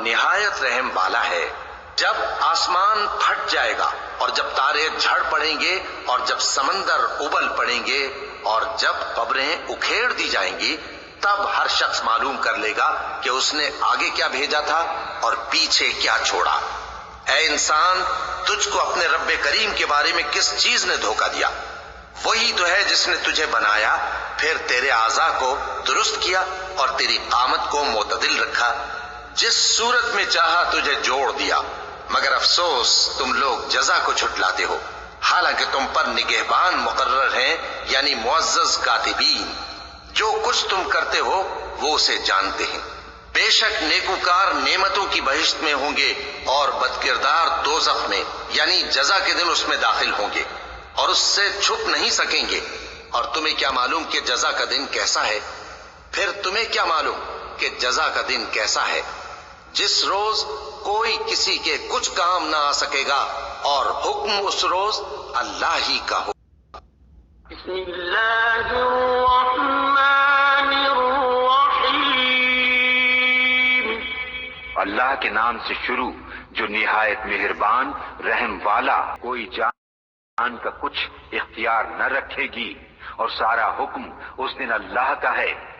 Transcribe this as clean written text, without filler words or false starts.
نہایت رحم والا ہے۔ جب آسمان پھٹ جائے گا اور جب تارے جھڑ پڑیں گے اور جب سمندر ابل پڑیں گے اور جب قبریں اکھیڑ دی جائیں گی، تب ہر شخص معلوم کر لے گا کہ اس نے آگے کیا بھیجا تھا اور پیچھے کیا چھوڑا۔ اے انسان، تجھ کو اپنے رب کریم کے بارے میں کس چیز نے دھوکہ دیا؟ وہی تو ہے جس نے تجھے بنایا، پھر تیرے اعضاء کو درست کیا اور تیری قامت کو معتدل رکھا، جس صورت میں چاہا تجھے جوڑ دیا، مگر افسوس تم لوگ جزا کو جھٹلاتے ہو، حالانکہ تم پر نگہبان مقرر ہیں، یعنی معزز کاتبین۔ جو کچھ تم کرتے ہو وہ اسے جانتے ہیں۔ بے شک نیکوکار نعمتوں کی بہشت میں ہوں گے اور بدکردار دوزخ میں، یعنی جزا کے دن اس میں داخل ہوں گے اور اس سے چھپ نہیں سکیں گے۔ اور تمہیں کیا معلوم کہ جزا کا دن کیسا ہے؟ پھر تمہیں کیا معلوم کہ جزا کا دن کیسا ہے؟ جس روز کوئی کسی کے کچھ کام نہ آ سکے گا اور حکم اس روز اللہ ہی کا ہو۔ بسم اللہ الرحمن الرحیم۔ اللہ کے نام سے شروع جو نہایت مہربان رحم والا۔ کوئی جان کا کچھ اختیار نہ رکھے گی اور سارا حکم اس دن اللہ کا ہے۔